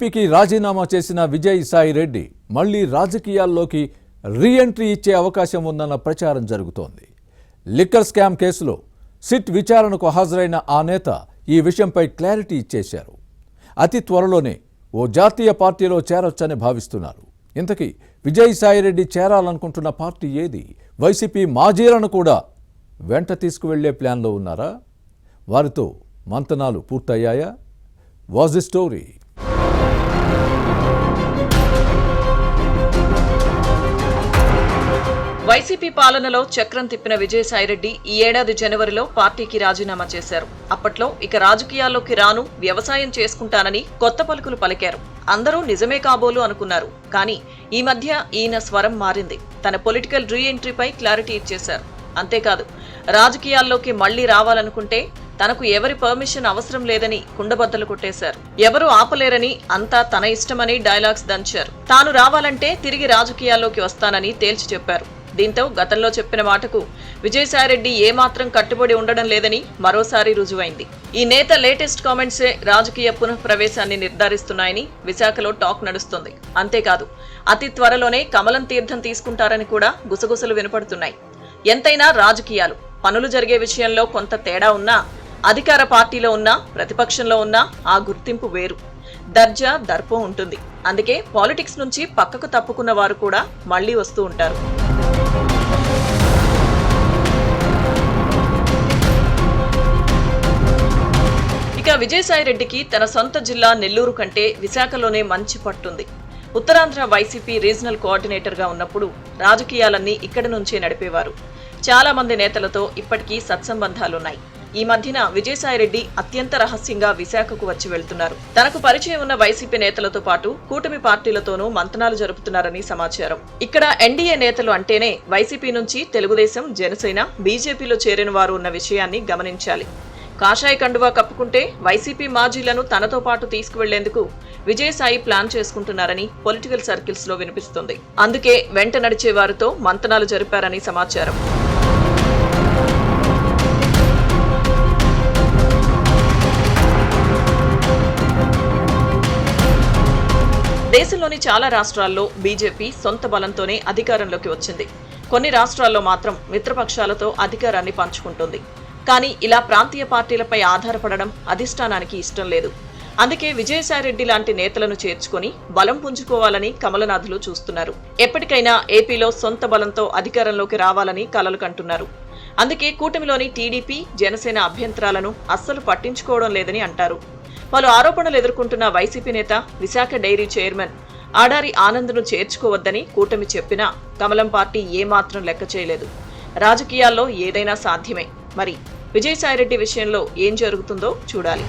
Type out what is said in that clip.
పీకి రాజీనామా చేసిన విజయసాయి రెడ్డి మళ్లీ రాజకీయాల్లోకి రీఎంట్రీ ఇచ్చే అవకాశం ఉందన్న ప్రచారం జరుగుతోంది. లిక్కర్ స్కామ్ కేసులో సిట్ విచారణకు హాజరైన ఆ నేత ఈ విషయంపై క్లారిటీ ఇచ్చేశారు. అతి త్వరలోనే ఓ జాతీయ పార్టీలో చేరొచ్చని భావిస్తున్నారు. ఇంతకీ విజయసాయి రెడ్డి చేరాలనుకుంటున్న పార్టీ ఏది? వైసీపీ మాజీలను కూడా వెంట తీసుకువెళ్లే ప్లాన్లో ఉన్నారా? వారితో మంతనాలు పూర్తయ్యాయా? What's the story? వైసీపీ పాలనలో చక్రం తిప్పిన విజయసాయిరెడ్డి ఈ ఏడాది జనవరిలో పార్టీకి రాజీనామా చేశారు. అప్పట్లో ఇక రాజకీయాల్లోకి రాను, వ్యవసాయం చేసుకుంటానని కొత్త పలుకులు పలికారు. అందరూ నిజమే కాబోలు అనుకున్నారు. కానీ ఈ మధ్య ఈయన స్వరం మారింది. తన పొలిటికల్ రీ ఎంట్రీపై క్లారిటీ ఇచ్చేశారు. అంతేకాదు, రాజకీయాల్లోకి మళ్లీ రావాలనుకుంటే తనకు ఎవరి పర్మిషన్ అవసరం లేదని కుండబద్దలు కొట్టేశారు. ఎవరూ ఆపలేరని, అంతా తన ఇష్టమని డైలాగ్స్ దంచారు. తాను రావాలంటే తిరిగి రాజకీయాల్లోకి వస్తానని తేల్చి చెప్పారు. దీంతో గతంలో చెప్పిన మాటకు విజయసాయిరెడ్డి ఏమాత్రం కట్టుబడి ఉండడం లేదని మరోసారి రుజువైంది. ఈ నేత లేటెస్ట్ కామెంట్సే రాజకీయ పునఃప్రవేశాన్ని నిర్ధారిస్తున్నాయని విశాఖలో టాక్ నడుస్తుంది. అంతేకాదు, అతి త్వరలోనే కమలం తీర్థం తీసుకుంటారని కూడా గుసగుసలు వినపడుతున్నాయి. ఎంతైనా రాజకీయాలు, పనులు జరిగే విషయంలో కొంత తేడా ఉన్నా, అధికార పార్టీలో ఉన్నా, ప్రతిపక్షంలో ఉన్నా ఆ గుర్తింపు వేరు. దర్జా, దర్పం ఉంటుంది. అందుకే పాలిటిక్స్ నుంచి పక్కకు తప్పుకున్న వారు కూడా మళ్లీ వస్తూ ఉంటారు. ఇక విజయసాయిరెడ్డికి తన సొంత జిల్లా నెల్లూరు కంటే విశాఖలోనే మంచి పట్టుంది. ఉత్తరాంధ్ర వైసీపీ రీజనల్ కోఆర్డినేటర్గా ఉన్నప్పుడు రాజకీయాలన్నీ ఇక్కడి నుంచే నడిపేవారు. చాలా మంది నేతలతో ఇప్పటికీ సత్సంబంధాలున్నాయి. ఈ మధ్యన విజయసాయిరెడ్డి అత్యంత రహస్యంగా విశాఖకు వచ్చి వెళ్తున్నారు. తనకు పరిచయం ఉన్న వైసీపీ నేతలతో పాటు కూటమి పార్టీలతోనూ మంతనాలు జరుపుతున్నారని సమాచారం. ఇక్కడ ఎన్డీఏ నేతలు అంటేనే వైసీపీ నుంచి తెలుగుదేశం, జనసేన, బీజేపీలో చేరిన వారు ఉన్న విషయాన్ని గమనించాలి. కాషాయ కండువా కప్పుకుంటే వైసీపీ మాజీలను తనతో పాటు తీసుకువెళ్లేందుకు విజయసాయి ప్లాన్ చేసుకుంటున్నారని పొలిటికల్ సర్కిల్స్ లో వినిపిస్తుంది. అందుకే వెంట నడిచే వారితో మంతనాలు జరిపారని సమాచారం. దేశంలోని చాలా రాష్ట్రాల్లో బీజేపీ సొంత బలంతోనే అధికారంలోకి వచ్చింది. కొన్ని రాష్ట్రాల్లో మాత్రం మిత్రపక్షాలతో అధికారాన్ని పంచుకుంటుంది. కానీ ఇలా ప్రాంతీయ పార్టీలపై ఆధారపడడం అధిష్టానానికి ఇష్టం లేదు. అందుకే విజయసాయిరెడ్డి లాంటి నేతలను చేర్చుకుని బలం పుంజుకోవాలని కమలనాథులు చూస్తున్నారు. ఎప్పటికైనా ఏపీలో సొంత బలంతో అధికారంలోకి రావాలని కలలు కంటున్నారు. అందుకే కూటమిలోని టీడీపీ, జనసేన అభ్యంతరాలను అస్సలు పట్టించుకోవడం లేదని అంటారు. పలు ఆరోపణలు ఎదుర్కొంటున్న వైసీపీ నేత, విశాఖ డైరీ చైర్మన్ ఆడారి ఆనంద్ను చేర్చుకోవద్దని కూటమి చెప్పినా కమలం పార్టీ ఏమాత్రం లెక్క చేయలేదు. రాజకీయాల్లో ఏదైనా సాధ్యమే. మరి విజయసాయిరెడ్డి విషయంలో ఏం జరుగుతుందో చూడాలి.